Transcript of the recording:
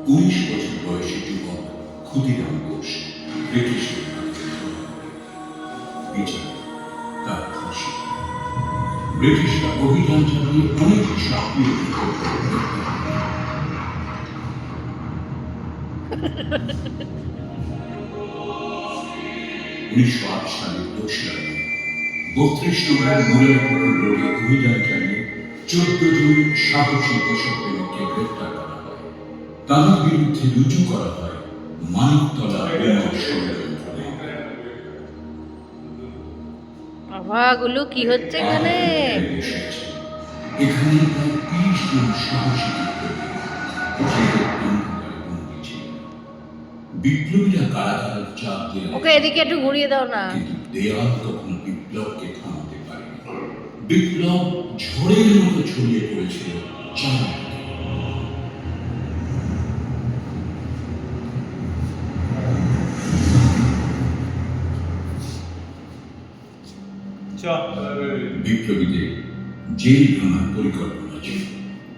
19 বছর বয়সী যুবক ক্ষুদিরাম বোস ব্রিটিশের বিচার তার ফাঁসি। ব্রিটিশরা অভিযান চালিয়ে অনেক সক্রিয় 1908 সালের 2রা মে 32 নম্বর মুরারিপুকুর রোডে অভিযান চালিয়ে 14 জন সাহসী দেশপ্রেমিককে গ্রেফতার করা হয়। তাদের বিরুদ্ধে রুজু করা হয় মানিকতলা বোমা ষড়যন্ত্র মামলা। বাবাগুলো কি হচ্ছে এখানে? এখানে প্রায় 30 জন সাহসী বিপ্লবীরা কারাগারের চাপ দেওয়া। ওকে এদিকে একটু ঘুরিয়ে দাও না। কিন্তু দেয়াল কখনো বিপ্লবকে থামাতে পারেনি। বিপ্লব ঝড়ের মতো ছড়িয়ে পড়েছিল চারদিকে। বিপ্লবীদের জেল ভাঙার পরিকল্পনা ছিল।